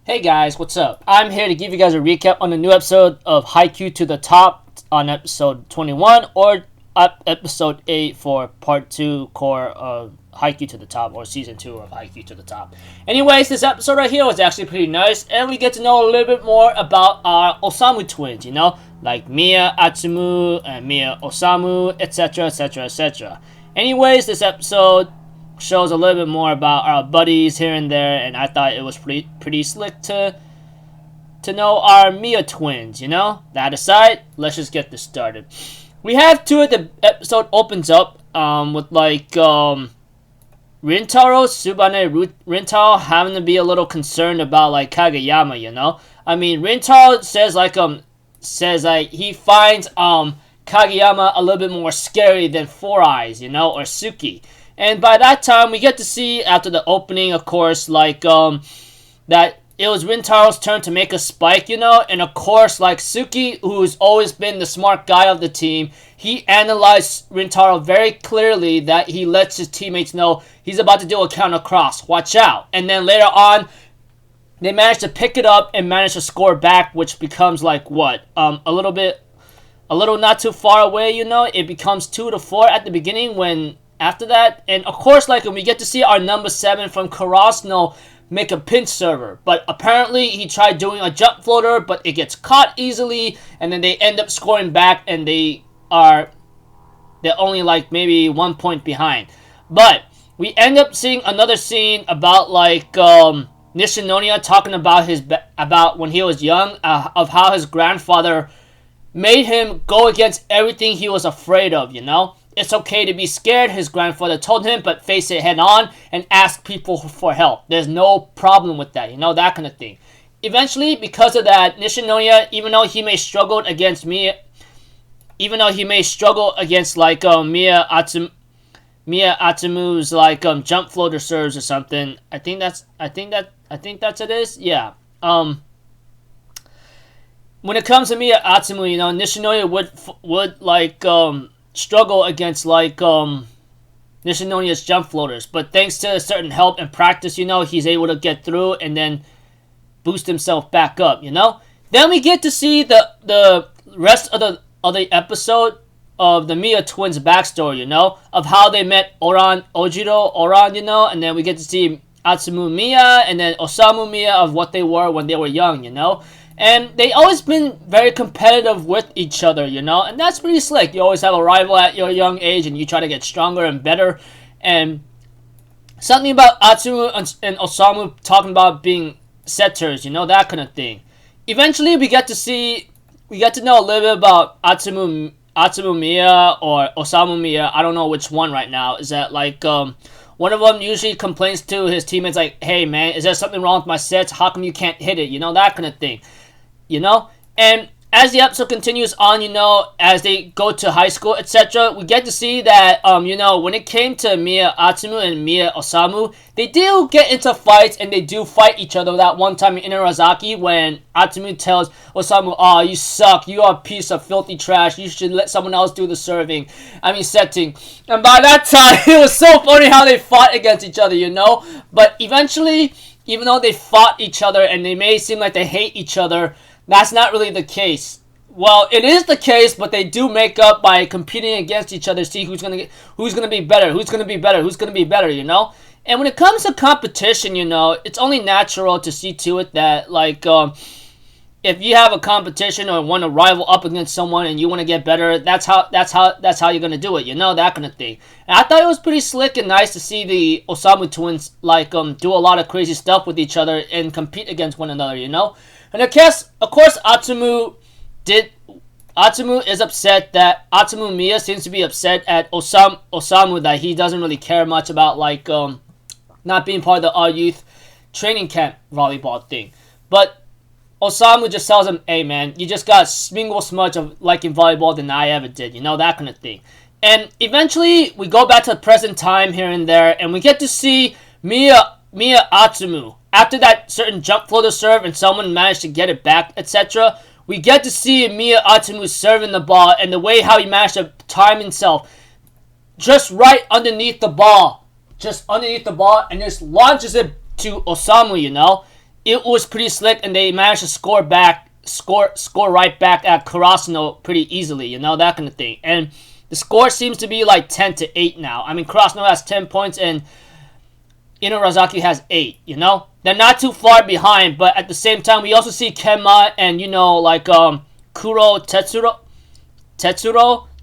Hey guys, what's up? I'm here to give you guys a recap on the new episode of Haikyuu to the Top on episode 21 or episode 8 for part 2 core of Haikyuu to the Top or season 2 of Haikyuu to the Top. Anyways, this episode right here was actually pretty nice and we get to know a little bit more about our Osamu twins, like Miya Atsumu and Miya Osamu, etc, etc, etc. Anyways, this episode shows a little bit more about our buddies here and there, and I thought it was pretty slick to know our Miya twins, That aside, let's just get this started. We have two of the episode opens up with Rintaro, Subane Rintaro having to be a little concerned about Kageyama, I mean, Rintaro says he finds Kageyama a little bit more scary than Four Eyes, or Suki. And by that time, we get to see, after the opening, of course, that it was Rintaro's turn to make a spike, And of course, Suki, who's always been the smart guy of the team, he analyzed Rintaro very clearly that he lets his teammates know he's about to do a counter cross. Watch out. And then later on, they managed to pick it up and manage to score back, which becomes a little not too far away, It becomes 2-4 at the beginning after that, and of course, when we get to see our number 7 from Karasuno make a pinch server, but apparently he tried doing a jump floater, but it gets caught easily, and then they end up scoring back, and they're only maybe 1 point behind. But we end up seeing another scene about Nishinoya talking about when he was young, of how his grandfather made him go against everything he was afraid of, It's okay to be scared, his grandfather told him, but face it head on and ask people for help. There's no problem with that, that kind of thing. Eventually, because of that, Nishinoya, even though he may struggle against Miya Atsumu's jump floater serves or something. I think that's it is. Yeah. When it comes to Miya Atsumu, Nishinoya would struggle against Nishinoya's jump floaters, but thanks to a certain help and practice, he's able to get through and then boost himself back up, Then we get to see the rest of the episode of the Miya twins' backstory, of how they met Ojiro Oran, and then we get to see Atsumu Miya and then Osamu Miya of what they were when they were young, And they always been very competitive with each other, And that's pretty slick. You always have a rival at your young age and you try to get stronger and better. And something about Atsumu and Osamu talking about being setters, that kind of thing. Eventually we get to know a little bit about Atsumu Miya or Osamu Miya. I don't know which one right now. Is that one of them usually complains to his teammates hey man, is there something wrong with my sets? How come you can't hit it? That kind of thing. And as the episode continues on, as they go to high school, etc., we get to see that, when it came to Miya Atsumu and Miya Osamu, they do get into fights and they do fight each other. That one time in Inarazaki when Atsumu tells Osamu, "Oh, you suck, you are a piece of filthy trash, you should let someone else do the setting." And by that time, it was so funny how they fought against each other, But eventually, even though they fought each other and they may seem like they hate each other, that's not really the case. Well, it is the case, but they do make up by competing against each other, see who's gonna be better, And when it comes to competition, it's only natural to see to it that if you have a competition or want to rival up against someone and you want to get better, that's how you're gonna do it, that kind of thing. And I thought it was pretty slick and nice to see the Osamu twins do a lot of crazy stuff with each other and compete against one another, And of course, Atsumu is upset that Atsumu Miya seems to be upset at Osamu that he doesn't really care much about not being part of the all youth training camp volleyball thing. But Osamu just tells him, "Hey man, you just got mingle smudge of liking volleyball than I ever did, that kind of thing." And eventually we go back to the present time here and there, and we get to see Miya Atsumu. After that certain jump floater serve and someone managed to get it back, etc., we get to see Miya Atsumu serving the ball and the way how he managed to time himself just right underneath the ball, and just launches it to Osamu, it was pretty slick, and they managed to score right back at Karasuno pretty easily, you know, that kind of thing. And the score seems to be like 10-8 now. I mean, Karasuno has 10 points and Inurazaki has 8, you know? They're not too far behind, but at the same time, we also see Kenma and, you know, like, Kuro Tetsuro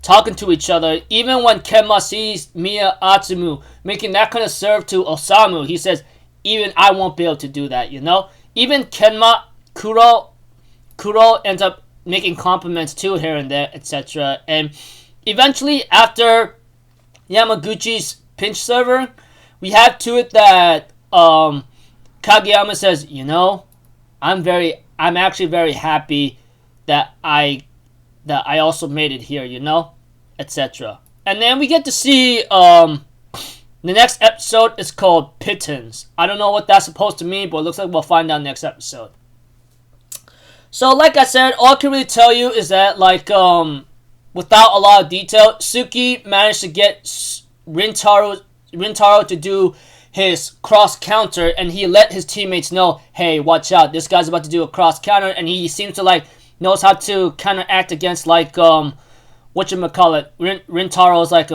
talking to each other. Even when Kenma sees Miya Atsumu making that kind of serve to Osamu, he says, even I won't be able to do that, you know? Even Kenma, Kuro ends up making compliments too here and there, etc. And eventually, after Yamaguchi's pinch server, we have to it that Kageyama says, you know, I'm actually very happy that I also made it here, you know, etc. And then we get to see the next episode is called Pittance. I don't know what that's supposed to mean, but it looks like we'll find out next episode. So, like I said, all I can really tell you is that, like, without a lot of detail, Suki managed to get Rintaro to do his cross counter, and he let his teammates know, hey, watch out, this guy's about to do a cross counter, and he seems to, like, knows how to counteract against, like, whatchamacallit, Rintaro's, like,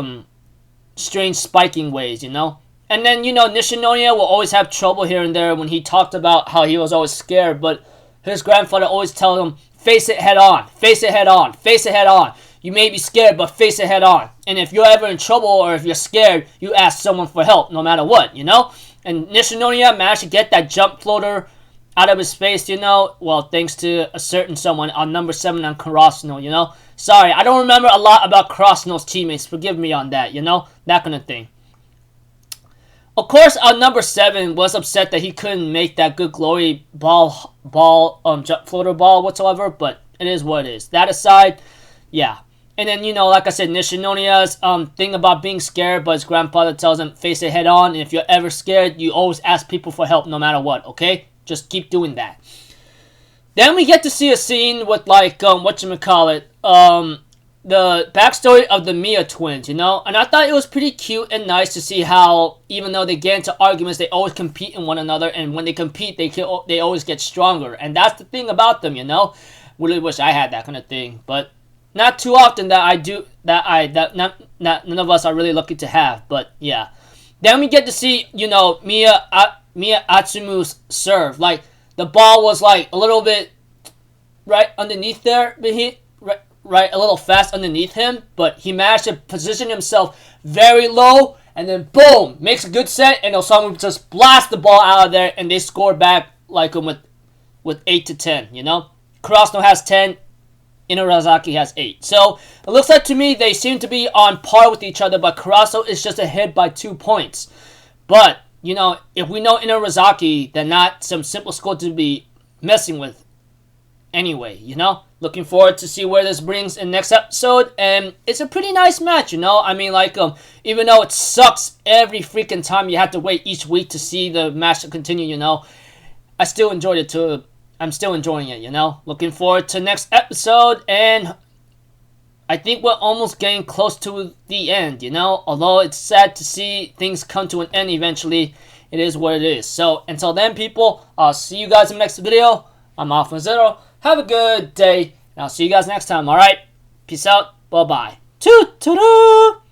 strange spiking ways, you know? And then, you know, Nishinoya will always have trouble here and there when he talked about how he was always scared, but his grandfather always tells him, face it head on, face it head on, face it head on. You may be scared, but face it head on. And if you're ever in trouble or if you're scared, you ask someone for help, no matter what, you know? And Nishinoya managed to get that jump floater out of his face, you know? Well, thanks to a certain someone on number 7 on Karasuno, you know? Sorry, I don't remember a lot about Karasuno's teammates. Forgive me on that, you know? That kind of thing. Of course, our number 7 was upset that he couldn't make that good glory jump floater ball whatsoever, but it is what it is. That aside, yeah. And then, you know, like I said, Nishinoniya's thing about being scared, but his grandfather tells him, face it head on, and if you're ever scared, you always ask people for help no matter what, okay? Just keep doing that. Then we get to see a scene with, like, whatchamacallit, the backstory of the Miya twins, you know? And I thought it was pretty cute and nice to see how, even though they get into arguments, they always compete in one another, and when they compete, they always get stronger. And that's the thing about them, you know? Really wish I had that kind of thing, but not too often that none of us are really lucky to have, but yeah. Then we get to see, you know, Miya Atsumu's serve. Like, the ball was, like, a little bit right underneath there, right, a little fast underneath him, but he managed to position himself very low, and then boom, makes a good set, and Osamu just blasts the ball out of there, and they score back, like, with 8-10, you know? Karasuno has 10, Inurazaki has 8. So, it looks like to me they seem to be on par with each other, but Karasuno is just ahead by 2 points. But, you know, if we know Inurazaki, they're not some simple score to be messing with anyway, you know? Looking forward to see where this brings in next episode, and it's a pretty nice match, you know? I mean, like, even though it sucks every freaking time you have to wait each week to see the match to continue, you know? I still enjoyed it too. I'm still enjoying it, you know? Looking forward to next episode, and I think we're almost getting close to the end, you know? Although it's sad to see things come to an end eventually, it is what it is. So, until then, people, I'll see you guys in the next video. I'm Alpha Zero. Have a good day, and I'll see you guys next time, alright? Peace out. Bye-bye. Toot-toot-toot!